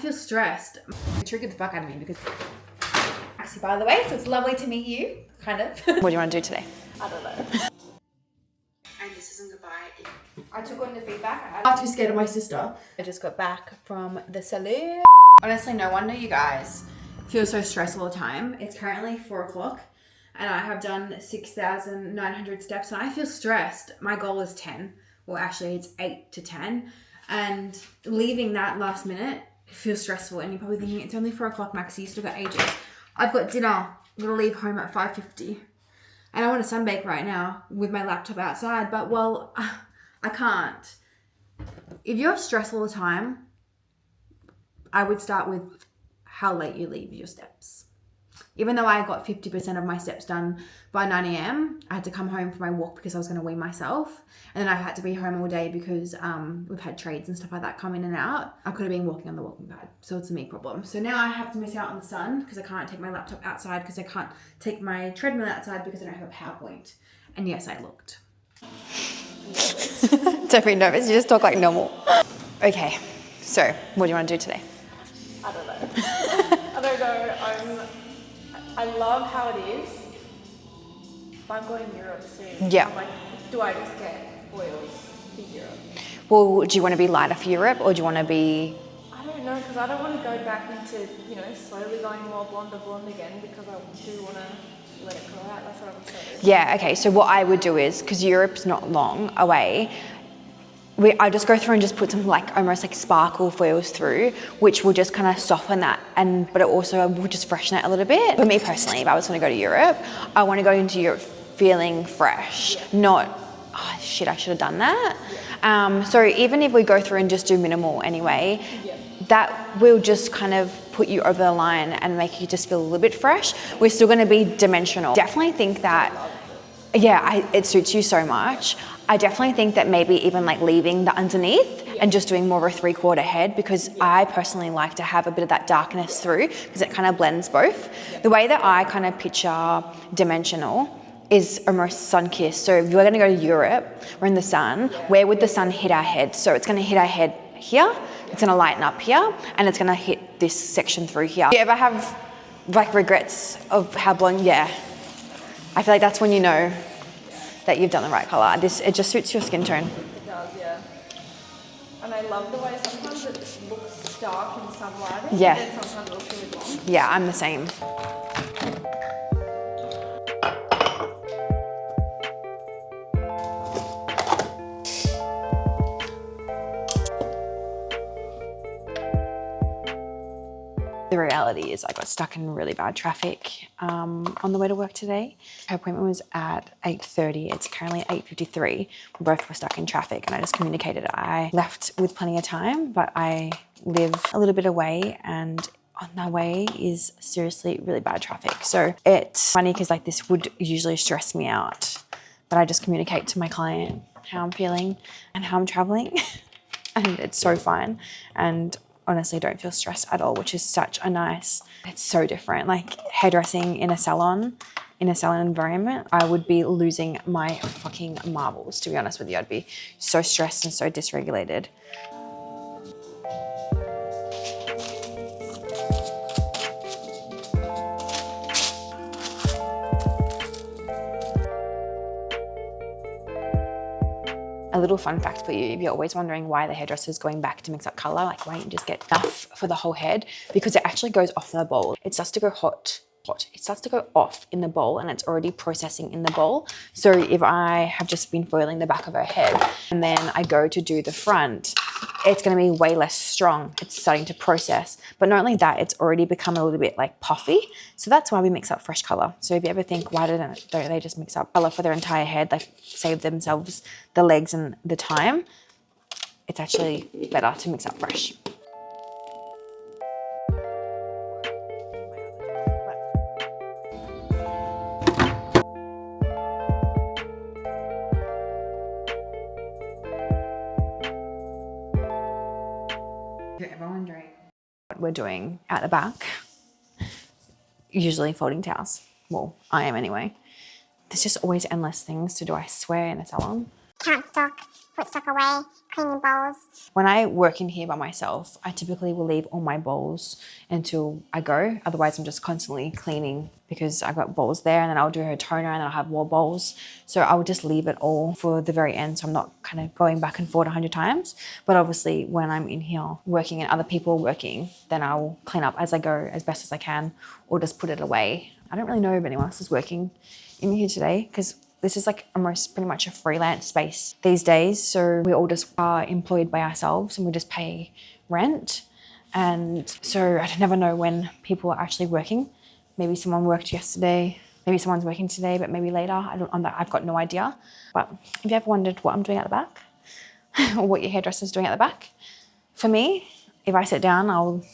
feel stressed. It triggered the fuck out of me because Maxie, by the way, so it's lovely to meet you, kind of. What do you want to do today? I don't know. And this isn't goodbye. I took on the feedback. I'm too scared of my sister. I just got back from the salon. Honestly, no wonder you guys feel so stressed all the time. It's currently 4 o'clock and I have done 6,900 steps and I feel stressed. My goal is 10. Well, actually it's 8 to 10. And leaving that last minute feels stressful. And you're probably thinking, it's only 4 o'clock, Maxie, you still got ages. I've got dinner. I'm gonna leave home at 5:50. And I want to sunbake right now with my laptop outside, but well, I can't. If you're stressed all the time, I would start with how late you leave your steps. Even though I got 50% of my steps done by 9 a.m, I had to come home for my walk because I was going to wean myself. And then I had to be home all day because we've had trades and stuff like that come in and out. I could have been walking on the walking pad. So it's a me problem. So now I have to miss out on the sun because I can't take my laptop outside because I can't take my treadmill outside because I don't have a PowerPoint. And yes, I looked. Don't be nervous, you just talk like normal. Okay, so what do you want to do today? I don't know. I don't know. I love how it is, but I'm going to Europe soon. Yeah. I'm like, do I just get foils for Europe? Well, do you want to be lighter for Europe or do you want to be... I don't know, because I don't want to go back into, slowly going more blonde to blonde again because I do want to let it grow out. That's what I'm saying. Yeah, okay, so what I would do is, because Europe's not long away, I just go through and just put some almost like sparkle foils through, which will just kind of soften that, but it also will just freshen it a little bit. For me personally, if I was going to go to Europe, I want to go into Europe feeling fresh, not, oh shit, I should have done that. So even if we go through and just do minimal anyway, that will just kind of put you over the line and make you just feel a little bit fresh. We're still going to be dimensional. Definitely think that, it suits you so much. I definitely think that maybe even leaving the underneath and just doing more of a 3/4 head, because I personally like to have a bit of that darkness through because it kind of blends both. The way that I kind of picture dimensional is almost sun-kissed. So if you're going to go to Europe, we're in the sun, where would the sun hit our head? So it's going to hit our head here, it's going to lighten up here, and it's going to hit this section through here. Do you ever have regrets of how blonde? Yeah. I feel like that's when you know that you've done the right color. It just suits your skin tone. It does, yeah. And I love the way sometimes it looks dark in some lighting, Yeah. and sometimes it looks really blonde. Yeah, I'm the same. The reality is I got stuck in really bad traffic on the way to work today. Her appointment was at 8:30. It's currently 8:53. We both were stuck in traffic and I just communicated I left with plenty of time, but I live a little bit away and on that way is seriously really bad traffic. So it's funny because this would usually stress me out, but I just communicate to my client how I'm feeling and how I'm traveling and it's so fine. And honestly don't feel stressed at all, which is such a nice, it's so different. Hairdressing in a salon environment, I would be losing my fucking marbles, to be honest with you. I'd be so stressed and so dysregulated. A little fun fact for you, if you're always wondering why the hairdresser is going back to mix up color, why don't you just get enough for the whole head? Because it actually goes off in the bowl. It starts to go hot. It starts to go off in the bowl and it's already processing in the bowl. So if I have just been foiling the back of her head and then I go to do the front, it's going to be way less strong. It's starting to process. But not only that, it's already become a little bit puffy. So that's why we mix up fresh color. So if you ever think, why don't they just mix up color for their entire head, save themselves the legs and the time, it's actually better to mix up fresh. If you're ever wondering what we're doing at the back, usually folding towels. Well, I am anyway. There's just always endless things to do, I swear, in a salon. Can't stop. put stuff away, clean your bowls. When I work in here by myself, I typically will leave all my bowls until I go. Otherwise, I'm just constantly cleaning because I've got bowls there, and then I'll do her toner and then I'll have more bowls. So I will just leave it all for the very end, so I'm not kind of going back and forth 100 times. But obviously when I'm in here working and other people are working, then I'll clean up as I go as best as I can, or just put it away. I don't really know if anyone else is working in here today because this is like almost pretty much a freelance space these days. So we all just are employed by ourselves and we just pay rent. And so I never know when people are actually working. Maybe someone worked yesterday, maybe someone's working today, but maybe later. I've got no idea. But have you ever wondered what I'm doing at the back or what your hairdresser's doing at the back? For me, if I sit down, I'll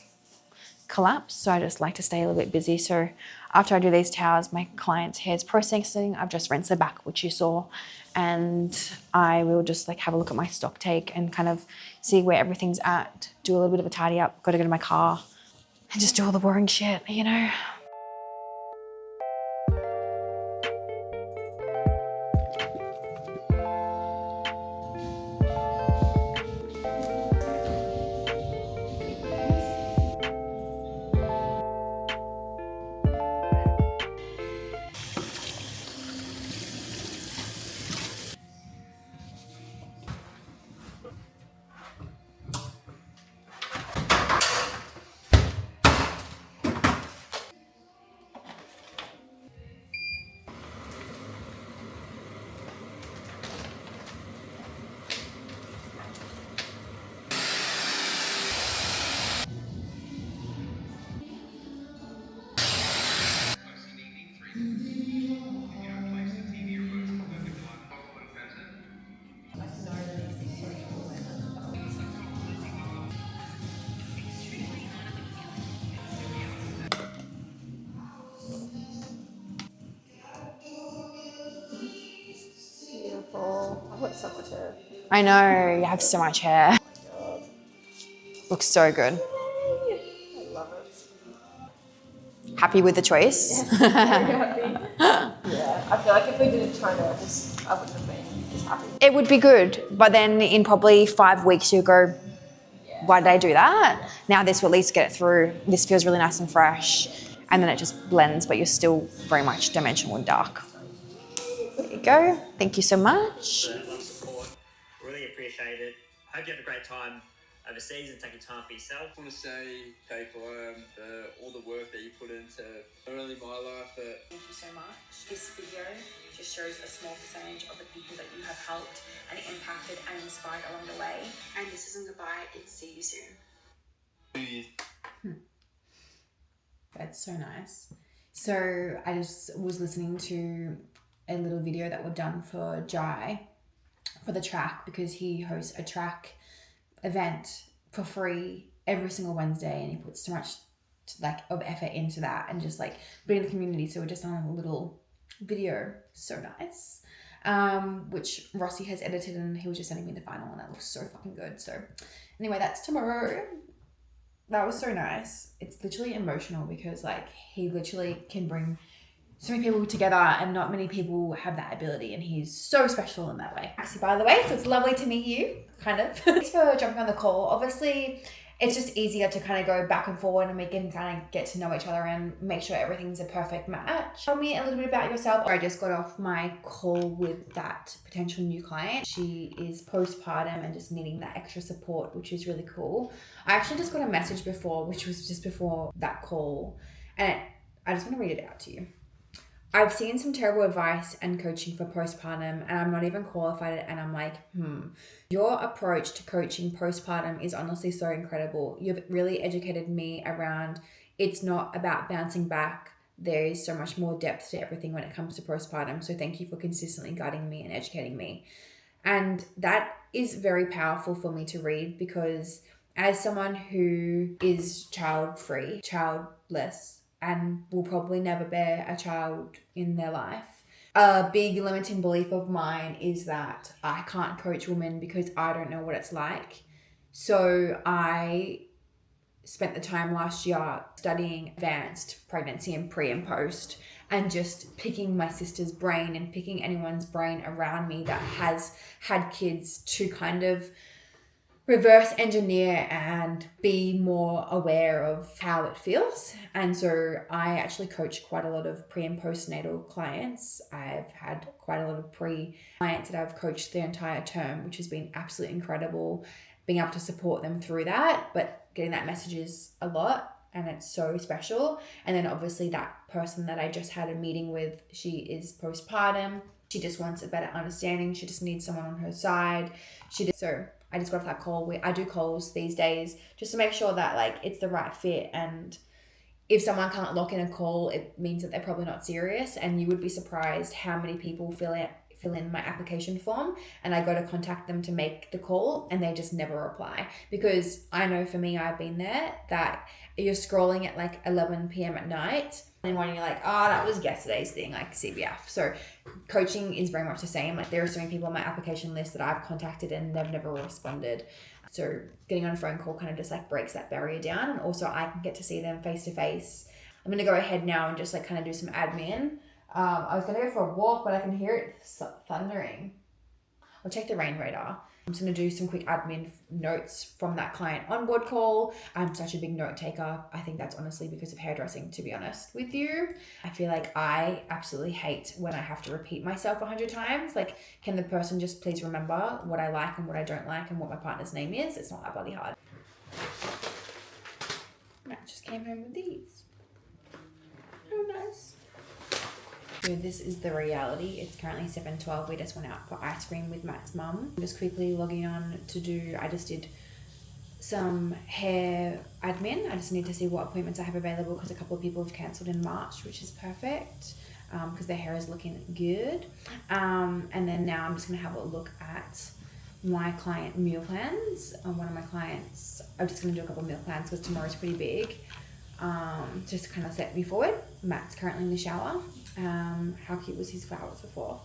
collapse. So I just like to stay a little bit busy. So after I do these towels, my client's hair's processing. I've just rinsed the back, which you saw. And I will just like have a look at my stock take and kind of see where everything's at, do a little bit of a tidy up, got to go to my car and just do all the boring shit, you know? Beautiful. I've got so much hair. I know, you have so much hair. Looks so good. I love it. Happy with the choice? Very happy. Yeah, I feel like if we did a toner, I wouldn't have been as happy. It would be good, but then in probably 5 weeks you go, why did I do that? Now this will at least get it through. This feels really nice and fresh, and then it just blends, but you're still very much dimensional and dark. There you go. Thank you so much. A lot of support. Really appreciate it. Hope you have a great time overseas and taking time for yourself. I want to say, Kate, for all the work that you put into not only my life, but Thank you so much. This video just shows a small percentage of the people that you have helped and impacted and inspired along the way. And this isn't goodbye, it's see you soon. 2 years. That's so nice. So I just was listening to a little video that was done for Jai for the track, because he hosts a track event for free every single Wednesday, and he puts so much like of effort into that and just like building the community. So we're just on a little video, so nice, which Rossi has edited, and he was just sending me the final one. That looks so fucking good. So anyway, that's tomorrow. That was so nice. It's literally emotional because like he literally can bring so many people together, and not many people have that ability, and he's so special in that way. Actually, by the way, so it's lovely to meet you, kind of. Thanks for jumping on the call. Obviously, it's just easier to kind of go back and forward, and we can kind of get to know each other and make sure everything's a perfect match. Tell me a little bit about yourself. I just got off my call with that potential new client. She is postpartum and just needing that extra support, which is really cool. I actually just got a message before, which was just before that call, and I just want to read it out to you. I've seen some terrible advice and coaching for postpartum, and I'm not even qualified, and I'm like, Your approach to coaching postpartum is honestly so incredible. You've really educated me around it's not about bouncing back. There is so much more depth to everything when it comes to postpartum. So thank you for consistently guiding me and educating me. And that is very powerful for me to read, because as someone who is child-free, childless, and will probably never bear a child in their life, a big limiting belief of mine is that I can't coach women because I don't know what it's like. So I spent the time last year studying advanced pregnancy and pre and post, and just picking my sister's brain and picking anyone's brain around me that has had kids to kind of reverse engineer and be more aware of how it feels. And so I actually coach quite a lot of pre and postnatal clients. I've had quite a lot of pre clients that I've coached the entire term, which has been absolutely incredible, being able to support them through that. But getting that message is a lot, and it's so special. And then obviously that person that I just had a meeting with, she is postpartum. She just wants a better understanding. She just needs someone on her side. So I just got off that call. I do calls these days just to make sure that like it's the right fit. And if someone can't lock in a call, it means that they're probably not serious. And you would be surprised how many people fill in my application form, and I go to contact them to make the call and they just never reply. Because I know for me, I've been there, that you're scrolling at like 11 p.m. at night and when you're like, oh, that was yesterday's thing, like CBF. So coaching is very much the same. Like there are so many people on my application list that I've contacted and they've never responded. So getting on a phone call kind of just like breaks that barrier down, and also I can get to see them face to face. I'm going to go ahead now and just like kind of do some admin. I was going to go for a walk, but I can hear it thundering. I'll check the rain radar. I'm just going to do some quick admin notes from that client onboard call. I'm such a big note taker. I think that's honestly because of hairdressing, to be honest with you. I feel like I absolutely hate when I have to repeat myself 100 times. Like, can the person just please remember what I like and what I don't like and what my partner's name is? It's not that bloody hard. Matt just came home with these. Oh, nice. So this is the reality. It's currently 7:12. We just went out for ice cream with Matt's mum. I'm just quickly logging on I just did some hair admin. I just need to see what appointments I have available because a couple of people have cancelled in March, which is perfect because their hair is looking good. And then now I'm just going to have a look at my client meal plans. One of my clients, I'm just going to do a couple of meal plans because tomorrow's pretty big. Just to kind of set me forward. Matt's currently in the shower. How cute was his flowers before?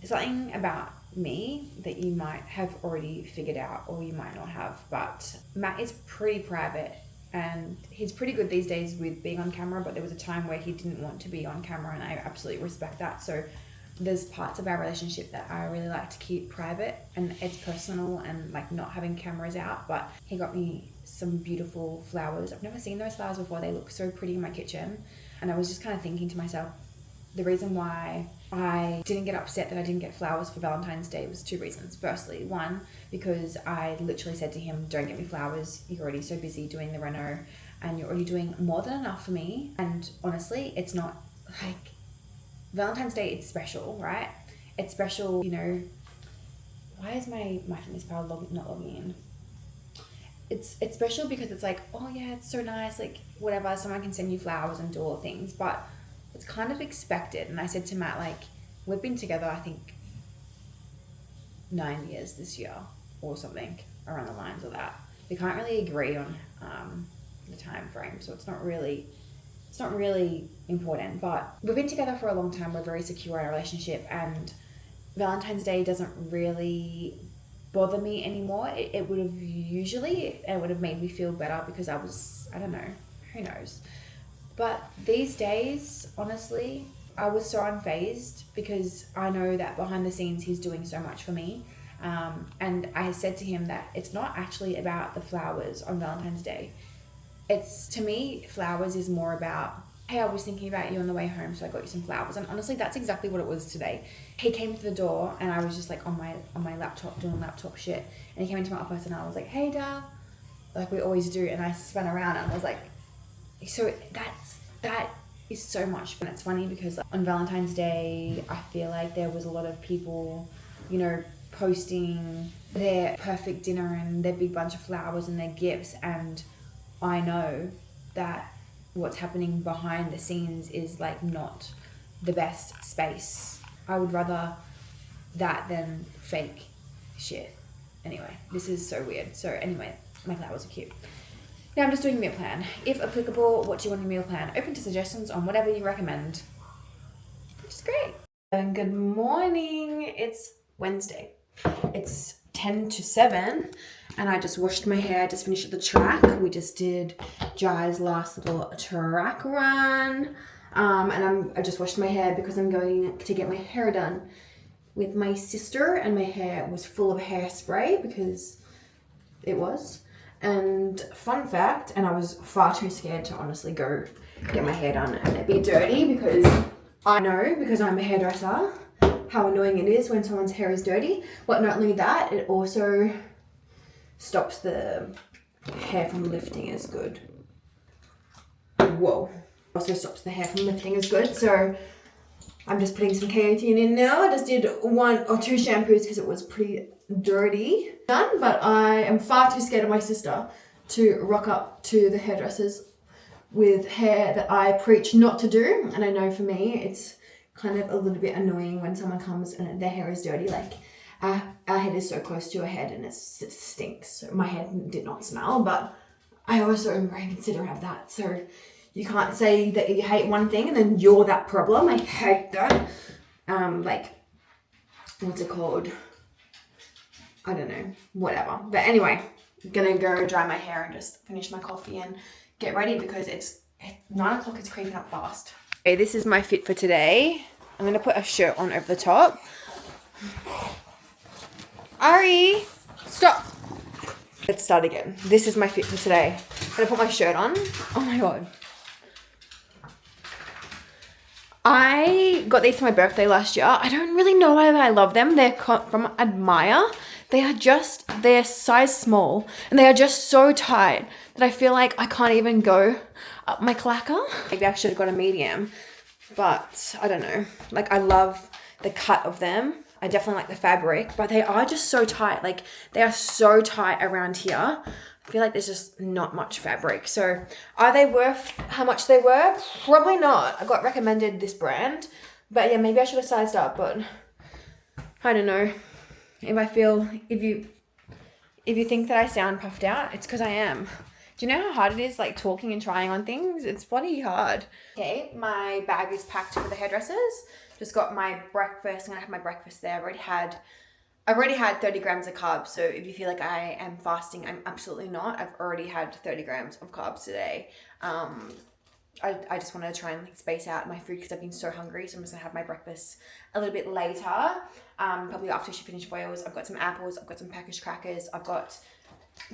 Something about me that you might have already figured out or you might not have, but Matt is pretty private and he's pretty good these days with being on camera, but there was a time where he didn't want to be on camera and I absolutely respect that. So there's parts of our relationship that I really like to keep private and it's personal and like not having cameras out, but he got me some beautiful flowers. I've never seen those flowers before. They look so pretty in my kitchen. And I was just kind of thinking to myself, the reason why I didn't get upset that I didn't get flowers for Valentine's Day was two reasons. Firstly, one, because I literally said to him, don't get me flowers. You're already so busy doing the reno and you're already doing more than enough for me. And honestly, it's not like Valentine's Day, it's special, right? It's special, you know. Why is my MyFitnessPal not logging in? It's special because it's like, oh yeah, it's so nice, like whatever, someone can send you flowers and do all things, but it's kind of expected. And I said to Matt, like, we've been together, I think 9 years this year or something around the lines of that. We can't really agree on the time frame, so it's not really important, but we've been together for a long time. We're very secure in our relationship, and Valentine's Day doesn't really bother me anymore. It would have made me feel better because I don't know, who knows. But these days, honestly, I was so unfazed because I know that behind the scenes he's doing so much for me. And I said to him that it's not actually about the flowers on Valentine's Day. To me, flowers is more about, hey, I was thinking about you on the way home, so I got you some flowers. And honestly, that's exactly what it was today. He came to the door and I was just like on my laptop doing laptop shit. And he came into my office and I was like, hey, Dal, like we always do. And I spun around and I was like, so that is so much fun. It's funny because on Valentine's Day, I feel like there was a lot of people, you know, posting their perfect dinner and their big bunch of flowers and their gifts. And I know that what's happening behind the scenes is like not the best space. I would rather that than fake shit. Anyway, this is so weird. So anyway, my flowers are cute. Now I'm just doing a meal plan. If applicable, what do you want in a meal plan? Open to suggestions on whatever you recommend. Which is great. And good morning. It's Wednesday. It's 10 to 7 and I just washed my hair. Just finished at the track. We just did Jai's last little track run. And I just washed my hair because I'm going to get my hair done with my sister, and my hair was full of hairspray because it was. And fun fact, and I was far too scared to honestly go get my hair done and it be dirty, because I know, because I'm a hairdresser, how annoying it is when someone's hair is dirty. But not only that, it also stops the hair from lifting as good. Whoa. Also stops the hair from lifting as good. So I'm just putting some K18 in now. I just did 1 or 2 shampoos because it was pretty dirty done, but I am far too scared of my sister to rock up to the hairdressers with hair that I preach not to do. And I know for me, it's kind of a little bit annoying when someone comes and their hair is dirty. Like our head is so close to her head and it stinks. So my head did not smell, but I also am very considerate of that. So you can't say that you hate one thing and then you're that problem. I hate that. Like, what's it called? I don't know, whatever. But anyway, I'm gonna go dry my hair and just finish my coffee and get ready because it's 9 o'clock, it's creeping up fast. Okay, this is my fit for today. I'm gonna put a shirt on over the top. Ari, stop. Let's start again. This is my fit for today. I'm gonna put my shirt on. Oh my God. I got these for my birthday last year. I don't really know why I love them. They're from Admire. They're size small and they are just so tight that I feel like I can't even go up my clacker. Maybe I should have got a medium, but I don't know. Like, I love the cut of them. I definitely like the fabric, but they are just so tight. Like, they are so tight around here. I feel like there's just not much fabric. So are they worth how much they were? Probably not. I got recommended this brand, but yeah, maybe I should have sized up, but I don't know. If you think that I sound puffed out, it's because I am. Do you know how hard it is, like, talking and trying on things? It's bloody hard. Okay, my bag is packed for the hairdressers. Just got my breakfast. I'm gonna have my breakfast there. I've already had 30 grams of carbs, so if you feel like I am fasting, I'm absolutely not. I've already had 30 grams of carbs today. I just wanted to try and space out my food because I've been so hungry, so I'm just gonna have my breakfast a little bit later, probably after she finished boils. I've got some apples, I've got some packaged crackers, I've got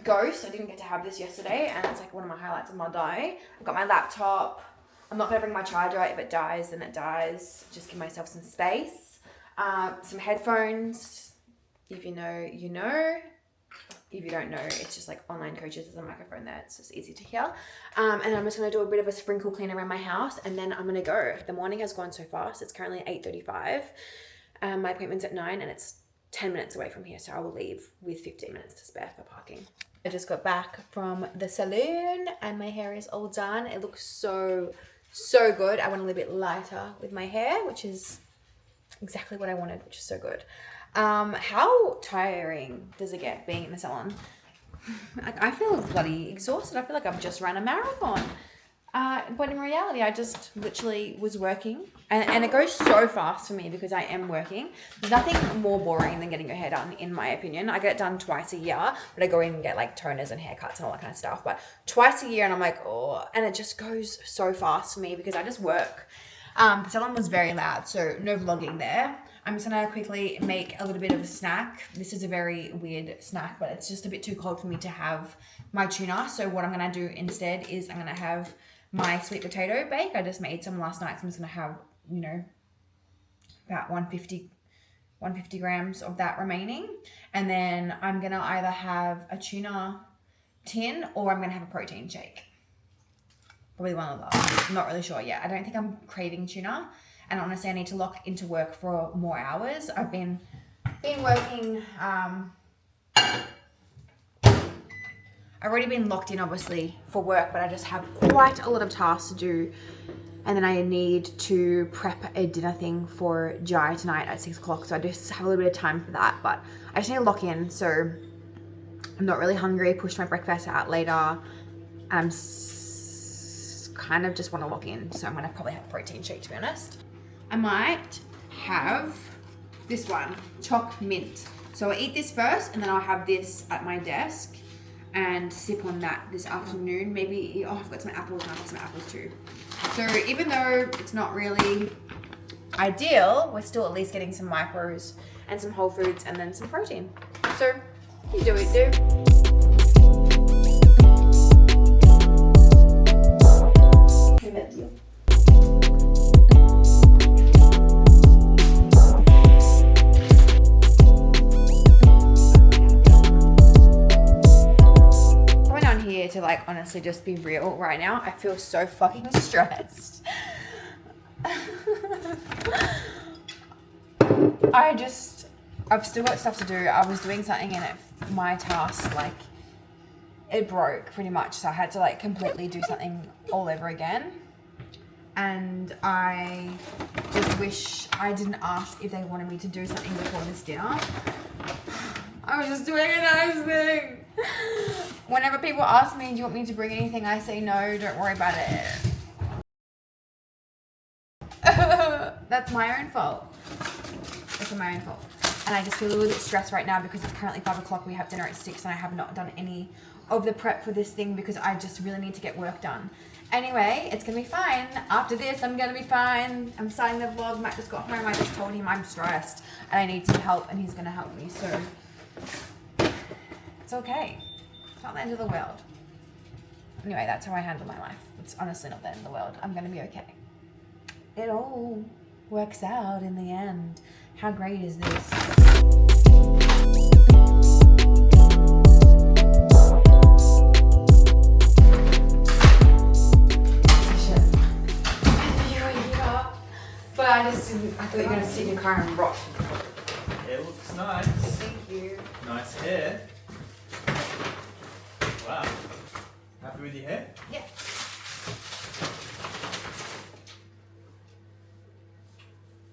Ghost. I didn't get to have this yesterday, and it's like one of my highlights of my day. I've got my laptop. I'm not gonna bring my charger. If it dies, then it dies. Just give myself some space. Some headphones. If you know, you know. If you don't know, it's just like online coaches. There's a microphone there. It's just easy to hear. And I'm just going to do a bit of a sprinkle clean around my house, and then I'm going to go. The morning has gone so fast. It's currently 8:35. My appointment's at 9 and it's 10 minutes away from here. So I will leave with 15 minutes to spare for parking. I just got back from the salon and my hair is all done. It looks so good. I went a little bit lighter with my hair, which is exactly what I wanted, which is so good. How tiring does it get being in the salon? I feel bloody exhausted. I feel like I've just run a marathon. But in reality, I just literally was working. And it goes so fast for me because I am working. There's nothing more boring than getting your hair done, in my opinion. I get it done twice a year, but I go in and get like toners and haircuts and all that kind of stuff. But twice a year and I'm like, oh, and it just goes so fast for me because I just work. The salon was very loud, so no vlogging there. I'm just gonna quickly make a little bit of a snack. This is a very weird snack, but it's just a bit too cold for me to have my tuna. So what I'm gonna do instead is I'm gonna have my sweet potato bake. I just made some last night, so I'm just gonna have, you know, about 150 grams of that remaining. And then I'm gonna either have a tuna tin or I'm gonna have a protein shake. Probably one of those. I'm not really sure yet. I don't think I'm craving tuna. And honestly, I need to lock into work for more hours. I've been working, I've already been locked in, obviously, for work, but I just have quite a lot of tasks to do. And then I need to prep a dinner thing for Jai tonight at 6 o'clock. So I just have a little bit of time for that, but I just need to lock in. So I'm not really hungry. Push my breakfast out later. I'm kind of just want to lock in. So I'm going to probably have a protein shake, to be honest. I might have this one, Choc Mint. So I'll eat this first and then I'll have this at my desk and sip on that this afternoon. Maybe, oh, I've got some apples and I've got some apples too. So even though it's not really ideal, we're still at least getting some micros and some whole foods and then some protein. So you do it, dude. To like honestly just be real right now, I feel so fucking stressed. I've still got stuff to do. I was doing something and my task, like, it broke pretty much, so I had to like completely do something all over again. And I just wish I didn't ask if they wanted me to do something before this dinner. I was just doing a nice thing. Whenever people ask me, do you want me to bring anything? I say no, don't worry about it. That's my own fault. It's my own fault. And I just feel a little bit stressed right now because it's currently 5 o'clock. We have dinner at 6 and I have not done any of the prep for this thing because I just really need to get work done. Anyway, it's gonna be fine. After this, I'm gonna be fine. I'm starting the vlog. Matt just got home. I just told him I'm stressed and I need some help and he's gonna help me, so it's okay. It's not the end of the world. Anyway, that's how I handle my life. It's honestly not the end of the world. I'm gonna be okay. It all works out in the end. How great is this? But I thought you were gonna sit in your car and rot. It looks nice. Thank you. Nice hair. Wow. Happy with your hair? Yeah.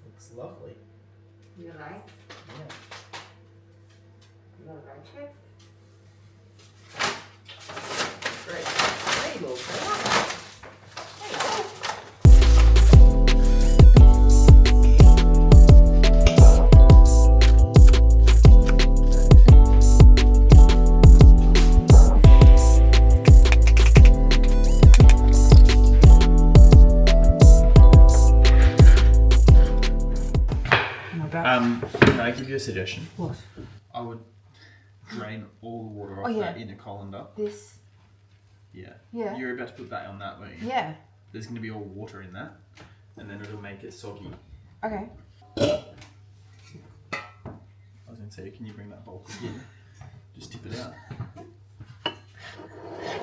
Looks lovely. You like? Yeah. You like it? Great. Hey, little fella. Can I give you a suggestion? What? I would drain all the water off yeah. that inner colander. This? Yeah. Yeah. You're about to put that on that, weren't you? Yeah. There's going to be all water in that, and then it'll make it soggy. Okay. I was going to say, can you bring that bowl again? Just tip it out.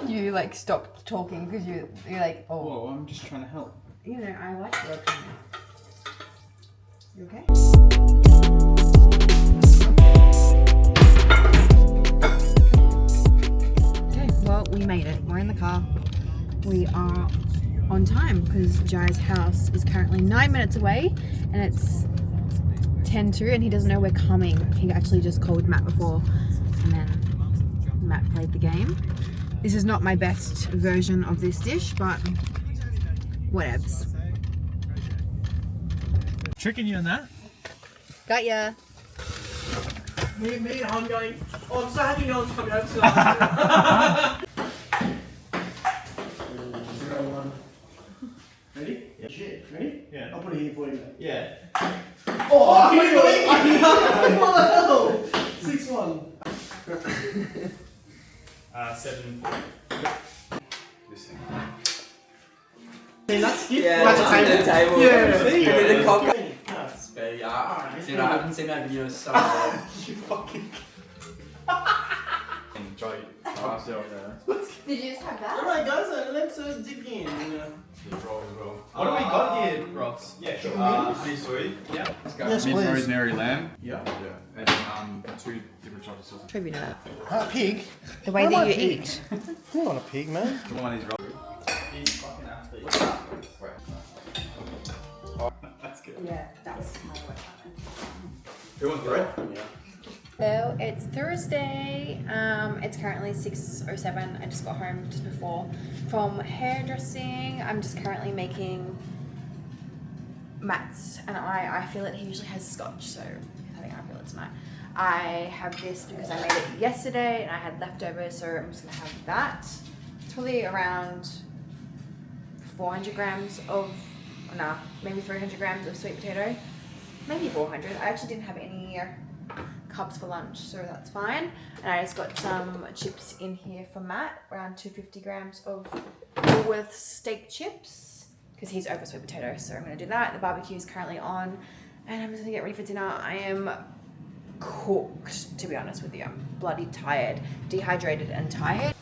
You like stopped talking because you're like, oh. Whoa, I'm just trying to help. You know, I like your opinion. You okay? Okay, well, we made it. We're in the car. We are on time because Jai's house is currently 9 minutes away and it's 10:02 and he doesn't know we're coming. He actually just called Matt before and then Matt played the game. This is not my best version of this dish, but whatevs. Tricking you on that? Got ya. Me, I'm going. Oh, I'm so happy no one's coming over tonight. Ready? Yeah. Shit. Ready? Yeah. I'll put it here for you. Yeah. Oh, what the hell? 6-1. 7. This thing. Hey, that's skip. Yeah, That's a table. Yeah. Give me the cock. No. Spare ya. Dude, I haven't seen that video so long. You fucking. Try pass it over there. Did you just have that? Alright, guys, let's dig in. Just roll as well. What do we got here, Ross? Yeah, sure. Honey soy. Yeah. Yes, Mint please. rosemary lamb. Yeah. Yeah. And then 2 different chocolate sauces. Tribute to that. Pig? The way Why that am I you a pig? eat. You're not a pig, man. The one is roll. He's fucking athlete. Wait. That's good. Yeah, that's how it works. Who wants bread? So it's Thursday. It's currently 6:07. I just got home just before from hairdressing. I'm just currently making Matt's and I feel it. He usually has scotch, so I think I feel it tonight. I have this because I made it yesterday and I had leftovers, so I'm just gonna have that. It's probably around 400 grams of, maybe 300 grams of sweet potato. Maybe 400. I actually didn't have any carbs for lunch, so that's fine. And I just got some chips in here for Matt, around 250 grams of Woolworths steak chips, because he's over sweet potato, so I'm gonna do that. The barbecue is currently on, and I'm just gonna get ready for dinner. I am cooked, to be honest with you. I'm bloody tired, dehydrated and tired.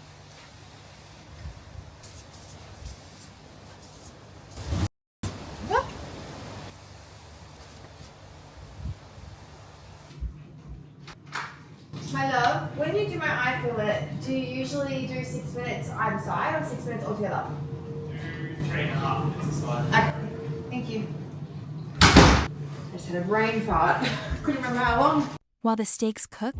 My love, when you do my eye fillet, do you usually do 6 minutes either side or 6 minutes altogether? 3.5 minutes aside. Okay, thank you. I just had a brain fart. Couldn't remember how long. While the steaks cook,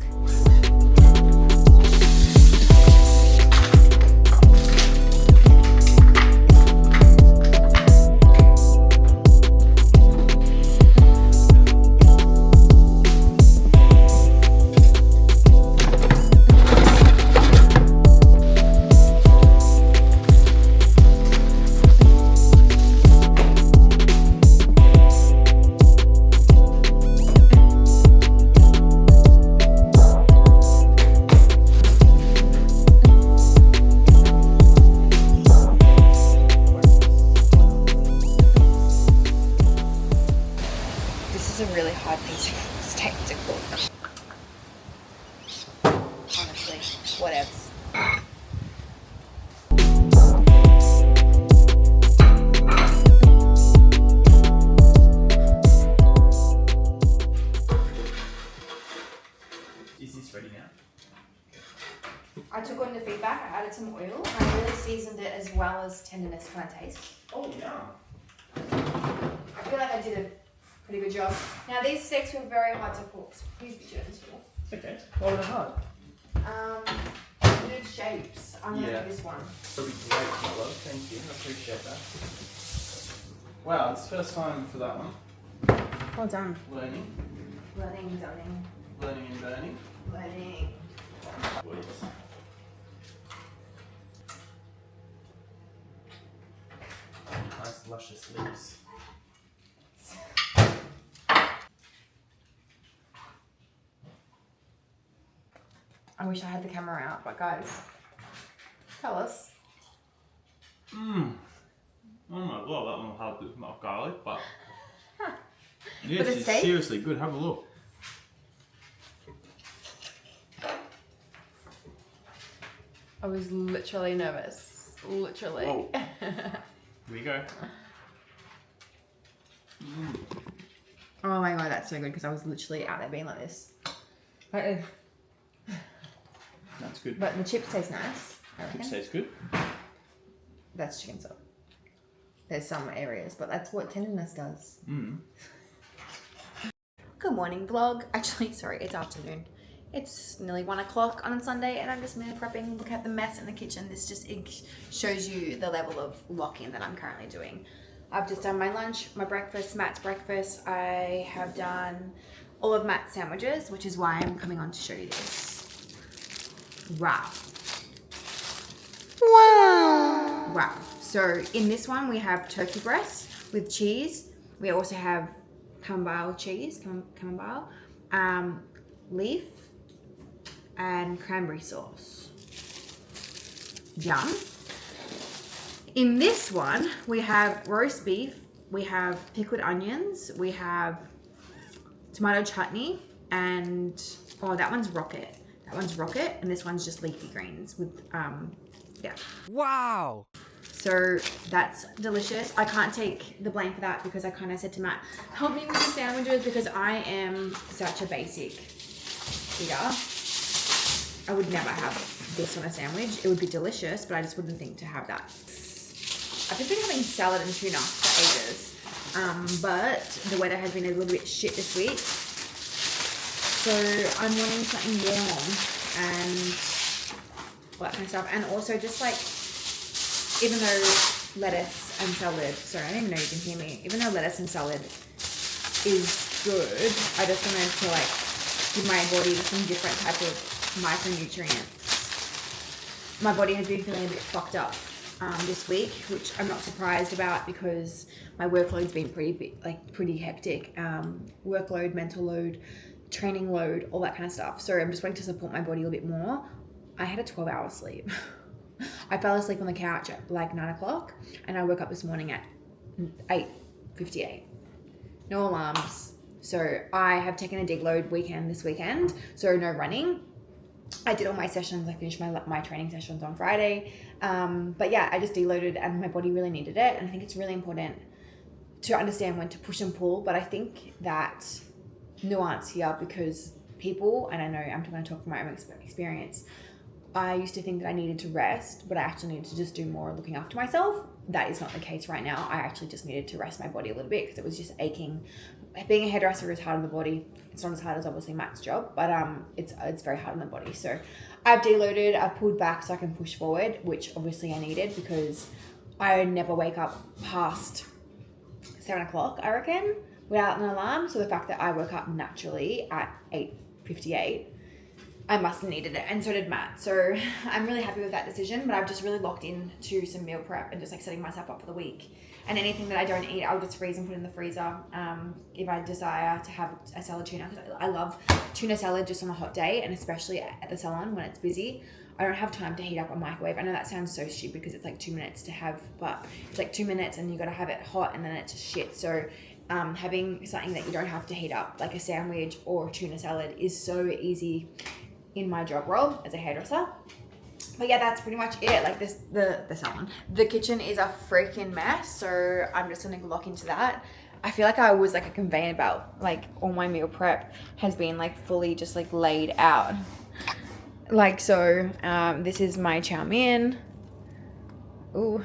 This is a really hard piece of steak to cook. Honestly, whatevs. Is this ready now? I took on the feedback, I added some oil, and I really seasoned it as well as tenderness can I taste. Oh, yeah. I feel like I did a pretty good job. Now these steaks were very hard to cook, so please be gentle. Okay. Why was it hard? Good shapes. I'm gonna Yeah. do this one. That'll be great, my love. Thank you. I appreciate that. Wow, it's the first time for that one. Well done. Learning. Learning, zoning, Learning and burning. learning. Boys. Nice luscious lips. I wish I had the camera out, but guys, tell us. Mmm. Oh my god, that one had not garlic, but this But the is steak? seriously good. Have a look. I was literally nervous. Literally. Whoa. Here we go. Oh my god, that's so good because I was literally out there being like this. That's good. But the chips taste nice. I reckon. Chips taste good. That's chicken stock. There's some areas, but that's what tenderness does. Mm. Good morning vlog. Actually, sorry, it's afternoon. It's nearly 1 o'clock on a Sunday and I'm just meal prepping. Look at the mess in the kitchen. This just shows you the level of lock-in that I'm currently doing. I've just done my lunch, my breakfast, Matt's breakfast. I have done all of Matt's sandwiches, which is why I'm coming on to show you this. Wow. Wow. Wow. So in this one, we have turkey breast with cheese. We also have camembert cheese, leaf, and cranberry sauce. Yum. In this one, we have roast beef, we have pickled onions, we have tomato chutney, and oh, that one's rocket. That one's rocket, and this one's just leafy greens with yeah. Wow. So that's delicious. I can't take the blame for that because I kind of said to Matt, help me with the sandwiches because I am such a basic eater. I would never have this on a sandwich. It would be delicious, but I just wouldn't think to have that. I've just been having salad and tuna for ages, but the weather has been a little bit shit this week. So I'm wanting something warm and all that kind of stuff. And also just like, even though lettuce and salad, sorry, I don't even know you can hear me. Even though lettuce and salad is good, I just wanted to like give my body some different type of micronutrients. My body has been feeling a bit fucked up this week, which I'm not surprised about because my workload's been pretty hectic. Workload, mental load, training load, all that kind of stuff. So I'm just wanting to support my body a little bit more. I had a 12-hour sleep. I fell asleep on the couch at like 9 o'clock and I woke up this morning at 8:58. No alarms. So I have taken a deload weekend this weekend, so no running. I did all my sessions. I finished my training sessions on Friday. But yeah, I just deloaded and my body really needed it. And I think it's really important to understand when to push and pull. But I think that nuance here because people, and I know I'm going to talk from my own experience, I used to think that I needed to rest, but I actually needed to just do more looking after myself. That is not the case right now. I actually just needed to rest my body a little bit because it was just aching. Being a hairdresser is hard on the body. It's not as hard as obviously Matt's job, but it's very hard on the body. So I've deloaded, I've pulled back so I can push forward, which obviously I needed because I never wake up past 7 o'clock, I reckon, without an alarm. So the fact that I woke up naturally at 8:58, I must have needed it, and so did Matt. So I'm really happy with that decision, but I've just really locked into some meal prep and just like setting myself up for the week. And anything that I don't eat, I'll just freeze and put in the freezer if I desire to have a salad tuna. I love tuna salad just on a hot day, and especially at the salon when it's busy. I don't have time to heat up a microwave. I know that sounds so stupid because it's like 2 minutes to have, but it's like 2 minutes and you got to have it hot and then it's just shit. So having something that you don't have to heat up, like a sandwich or tuna salad, is so easy in my job role as a hairdresser. But yeah, that's pretty much it. Like the salon. The kitchen is a freaking mess, so I'm just gonna lock into that. I feel like I was like a conveyor belt. Like all my meal prep has been like fully just like laid out. Like so, this is my chow mein. Ooh.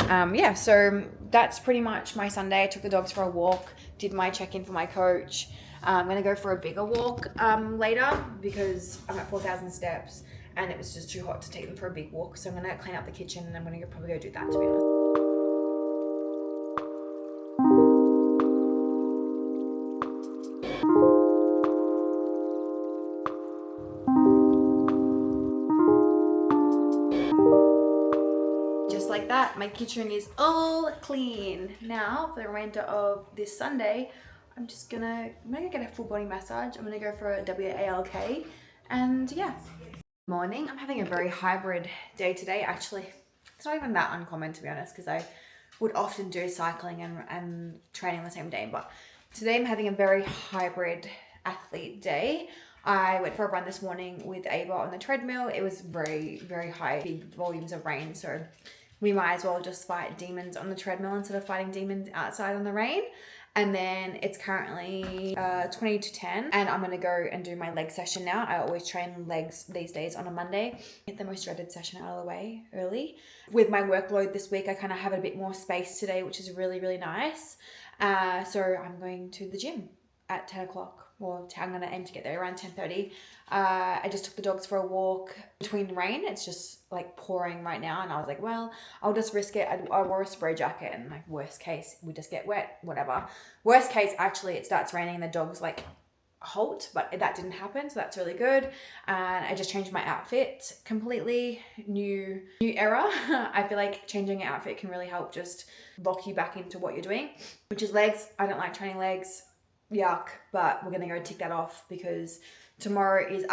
Yeah, so that's pretty much my Sunday. I took the dogs for a walk, did my check-in for my coach. I'm gonna go for a bigger walk later because I'm at 4,000 steps and it was just too hot to take them for a big walk. So I'm gonna clean up the kitchen and I'm gonna probably go do that, to be honest. Just like that, my kitchen is all clean. Now for the remainder of this Sunday, I'm gonna get a full body massage. I'm gonna go for a WALK, and yeah. Morning. I'm having a very hybrid day today. Actually, it's not even that uncommon, to be honest, because I would often do cycling and training the same day. But today I'm having a very hybrid athlete day. I went for a run this morning with Ava on the treadmill. It was very, very high, big volumes of rain. So we might as well just fight demons on the treadmill instead of fighting demons outside on the rain. And then it's currently 20 to 10 and I'm going to go and do my leg session now. I always train legs these days on a Monday. Get the most dreaded session out of the way early. With my workload this week, I kind of have a bit more space today, which is really, really nice. So I'm going to the gym at 10 o'clock. Well, I'm going to aim to get there around 10:30. I just took the dogs for a walk between rain. It's just like pouring right now. And I was like, well, I'll just risk it. I wore a spray jacket and like worst case, we just get wet, whatever. Worst case, actually, it starts raining and the dogs like halt, but that didn't happen. So that's really good. And I just changed my outfit completely. New era. I feel like changing your outfit can really help just lock you back into what you're doing, which is legs. I don't like training legs. Yuck, but we're gonna go tick that off because tomorrow is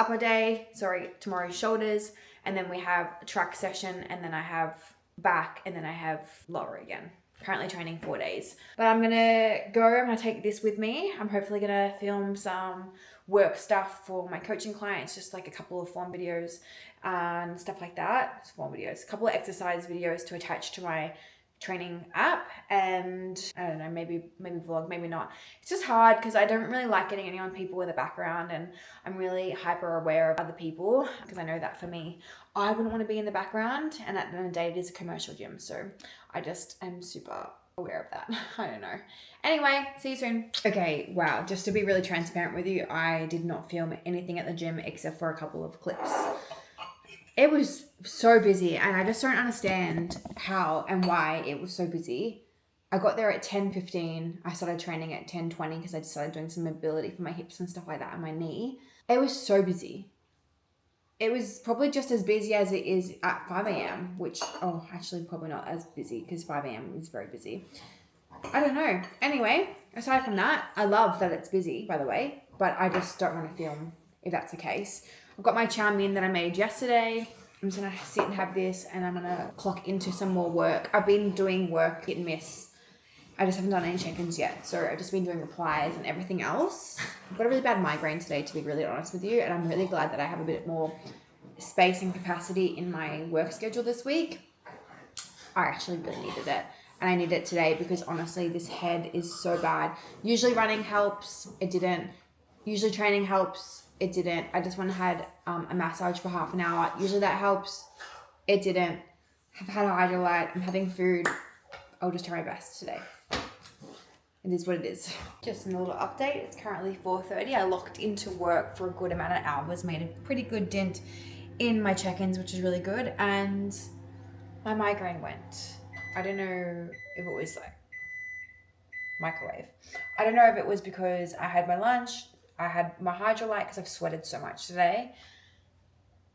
tomorrow's shoulders, and then we have a track session, and then I have back, and then I have lower again. Currently training 4 days, but I'm gonna take this with me. I'm hopefully gonna film some work stuff for my coaching clients, just like a couple of form videos and stuff like that. A couple of exercise videos to attach to my training app, and I don't know, maybe vlog, maybe not. It's just hard because I don't really like getting any on people in the background, and I'm really hyper aware of other people because I know that for me, I wouldn't want to be in the background, and at the end of the day, it is a commercial gym, so I just am super aware of that. I don't know. Anyway, see you soon. Okay, wow, just to be really transparent with you, I did not film anything at the gym except for a couple of clips. It was so busy, and I just don't understand how and why it was so busy. I got there at 10:15. I started training at 10:20 because I started doing some mobility for my hips and stuff like that and my knee. It was so busy. It was probably just as busy as it is at 5 a.m., which, actually probably not as busy because 5 a.m. is very busy. I don't know. Anyway, aside from that, I love that it's busy, by the way, but I just don't want to film if that's the case. I've got my chow mein that I made yesterday. I'm just going to sit and have this, and I'm going to clock into some more work. I've been doing work hit and miss. I just haven't done any check-ins yet, so I've just been doing replies and everything else. I've got a really bad migraine today, to be really honest with you, and I'm really glad that I have a bit more space and capacity in my work schedule this week. I actually really needed it, and I need it today because honestly, this head is so bad. Usually running helps, it didn't. Usually training helps, it didn't. I just went and had a massage for half an hour. Usually that helps, it didn't. I've had a Hydralyte, I'm having food. I'll just try my best today. It is what it is. Just a little update. It's currently 4:30. I locked into work for a good amount of hours, made a pretty good dent in my check-ins, which is really good. And my migraine went. I don't know if it was like microwave. I don't know if it was because I had my lunch, I had my Hydralyte because I've sweated so much today,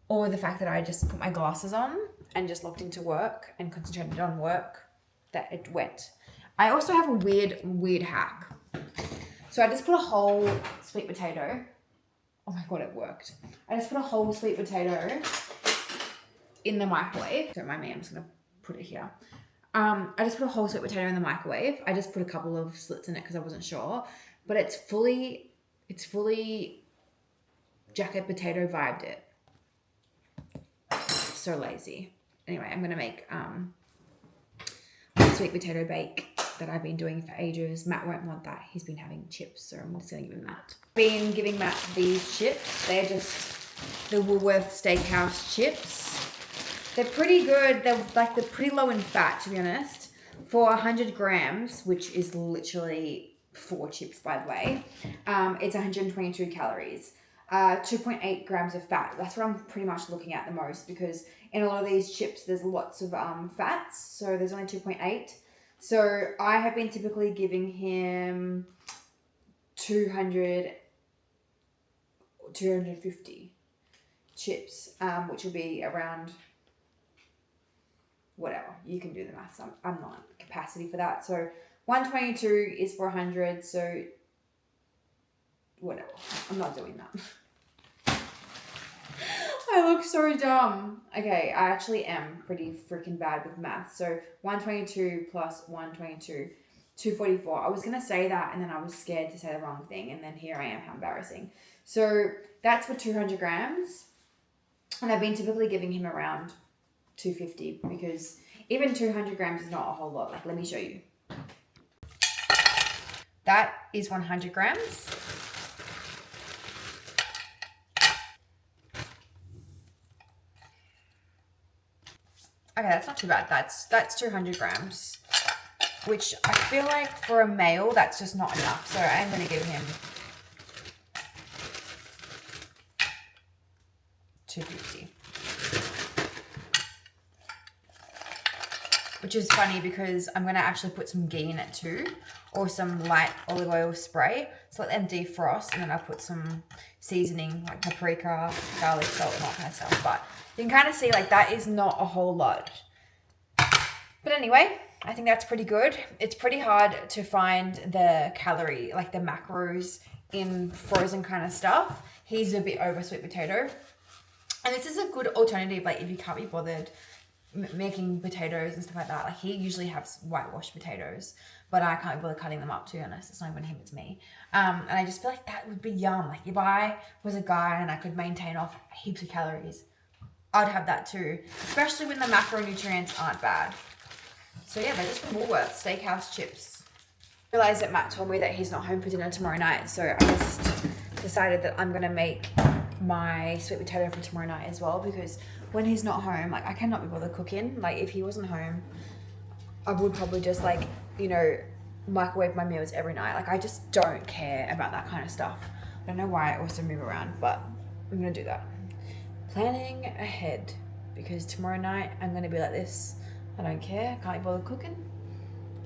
or the fact that I just put my glasses on and just locked into work and concentrated on work, that it went. I also have a weird hack. So I just put a whole sweet potato. Oh my God, it worked. I just put a whole sweet potato in the microwave. Don't mind me, I'm just gonna put it here. I just put a whole sweet potato in the microwave. I just put a couple of slits in it because I wasn't sure. But it's fully jacket potato vibed it. So lazy. Anyway, I'm gonna make my sweet potato bake that I've been doing for ages. Matt won't want that. He's been having chips, so I'm just gonna give him that. Been giving Matt these chips. They're just the Woolworth Steakhouse chips. They're pretty good. They're pretty low in fat, to be honest. For 100 grams, which is literally 4 chips, by the way, it's 122 calories. 2.8 grams of fat. That's what I'm pretty much looking at the most because in a lot of these chips, there's lots of fats. So there's only 2.8. So I have been typically giving him 250 chips, which will be around whatever. You can do the maths. I'm not capacity for that. So 122 is for 100. So whatever. I'm not doing that. I look so dumb. Okay, I actually am pretty freaking bad with math. So 122 plus 122, 244. I was going to say that and then I was scared to say the wrong thing. And then here I am, how embarrassing. So that's for 200 grams. And I've been typically giving him around 250 because even 200 grams is not a whole lot. Like, let me show you. That is 100 grams. Okay, that's not too bad. That's 200 grams, which I feel like for a male, that's just not enough. So I'm going to give him 250. Which is funny because I'm going to actually put some ghee in it too, or some light olive oil spray. So let them defrost, and then I'll put some seasoning like paprika, garlic, salt, and all that kind of stuff. But you can kind of see like that is not a whole lot. But anyway, I think that's pretty good. It's pretty hard to find the calorie, like the macros in frozen kind of stuff. He's a bit over sweet potato. And this is a good alternative, like if you can't be bothered making potatoes and stuff like that. Like he usually has whitewashed potatoes, but I can't be bothered cutting them up, to be honest. It's not even him, it's me. And I just feel like that would be yum. Like if I was a guy and I could maintain off heaps of calories, I'd have that too, especially when the macronutrients aren't bad. So yeah, they're just from Woolworths Steakhouse chips. I realised that Matt told me that he's not home for dinner tomorrow night, so I just decided that I'm going to make my sweet potato for tomorrow night as well, because when he's not home, like I cannot be bothered cooking. Like if he wasn't home, I would probably just like, you know, microwave my meals every night. Like I just don't care about that kind of stuff. I don't know why I also move around, but I'm going to do that. Planning ahead, because tomorrow night I'm going to be like this. I don't care, can't be bothered cooking.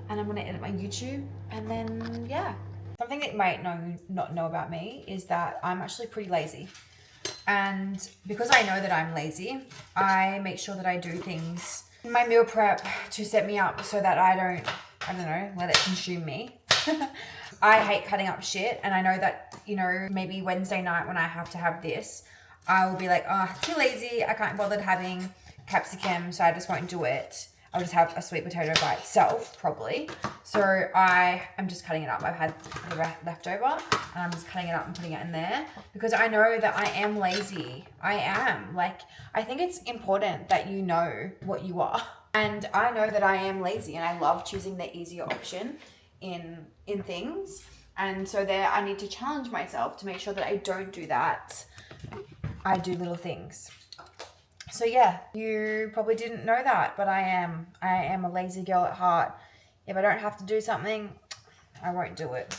and I'm gonna edit my YouTube, and then yeah. Something that you might not know about me is that I'm actually pretty lazy. And because I know that I'm lazy, I make sure that I do things in my meal prep to set me up so that I don't know, let it consume me. I hate cutting up shit, and I know that, you know, maybe Wednesday night when I have to have this, I will be like, oh, too lazy, I can't bother having capsicum, so I just won't do it. I'll just have a sweet potato by itself, probably. So I am just cutting it up. I've had the leftover, and I'm just cutting it up and putting it in there because I know that I am lazy. I am. Like, I think it's important that you know what you are. And I know that I am lazy, and I love choosing the easier option in things. And so there, I need to challenge myself to make sure that I don't do that. I do little things. So yeah, you probably didn't know that, but I am a lazy girl at heart. If I don't have to do something, I won't do it.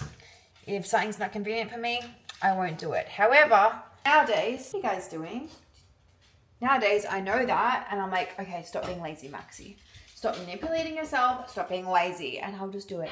If something's not convenient for me, I won't do it. However, nowadays, what are you guys doing? Nowadays, I know that, and I'm like, okay, stop being lazy, Maxi. Stop manipulating yourself, stop being lazy, and I'll just do it.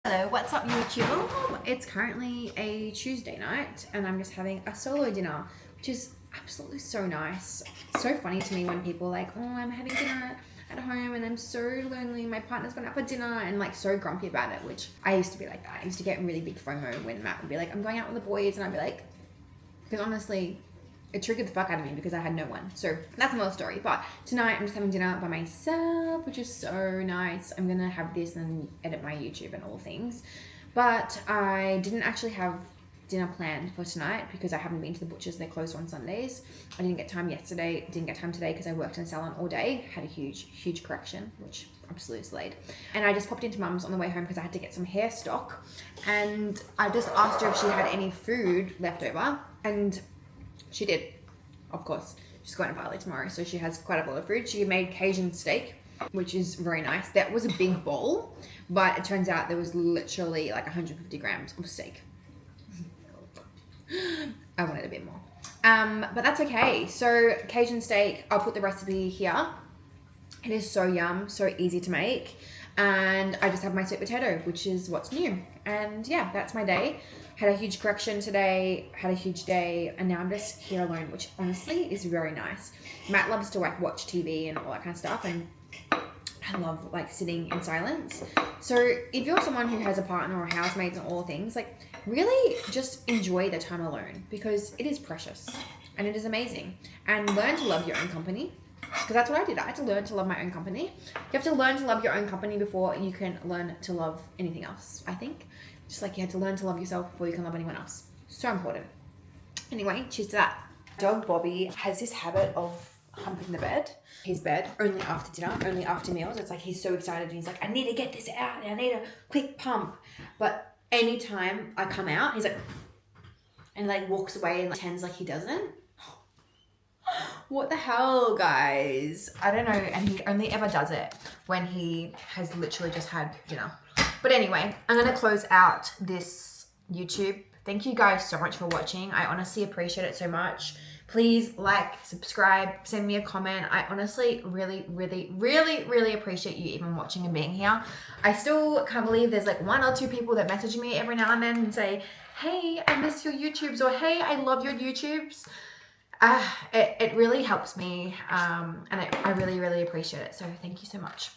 Hello, what's up, YouTube? It's currently a Tuesday night, and I'm just having a solo dinner, which is absolutely so nice. It's so funny to me when people are like, oh, I'm having dinner at home and I'm so lonely, my partner's gone out for dinner, and like so grumpy about it, which I used to be like that. I used to get really big FOMO when Matt would be like, I'm going out with the boys, and I'd be like, because honestly, it triggered the fuck out of me because I had no one. So that's another story. But tonight I'm just having dinner by myself, which is so nice. I'm gonna have this and edit my YouTube and all things. But I didn't actually have dinner planned for tonight because I haven't been to the butchers. They're closed on Sundays. I didn't get time yesterday, didn't get time today because I worked in a salon all day, had a huge correction, which absolutely slayed. And I just popped into Mum's on the way home because I had to get some hair stock, and I just asked her if she had any food left over, and she did, of course. She's going to Bali tomorrow, so she has quite a lot of food. She made Cajun steak, which is very nice. That was a big bowl, but it turns out there was literally like 150 grams of steak. I wanted a bit more. But that's okay. So Cajun steak, I'll put the recipe here. It is so yum, so easy to make. And I just have my sweet potato, which is what's new. And yeah, that's my day. Had a huge correction today, had a huge day, and now I'm just here alone, which honestly is very nice. Matt loves to like watch TV and all that kind of stuff, and I love like sitting in silence. So if you're someone who has a partner or housemates and all things, like really just enjoy the time alone because it is precious and it is amazing. And learn to love your own company, because that's what I did. I had to learn to love my own company. You have to learn to love your own company before you can learn to love anything else, I think. Just like you had to learn to love yourself before you can love anyone else. So important. Anyway, cheers to that. Dog Bobby has this habit of humping the bed, his bed, only after dinner, only after meals. It's like he's so excited and he's like, I need to get this out. I need a quick pump. But anytime I come out, he's like, and like walks away and like pretends like he doesn't. What the hell, guys? I don't know. And he only ever does it when he has literally just had dinner. But anyway, I'm going to close out this YouTube. Thank you guys so much for watching. I honestly appreciate it so much. Please like, subscribe, send me a comment. I honestly really appreciate you even watching and being here. I still can't believe there's like 1 or 2 people that message me every now and then and say, hey, I miss your YouTubes, or hey, I love your YouTubes. It really helps me, and I really appreciate it. So thank you so much.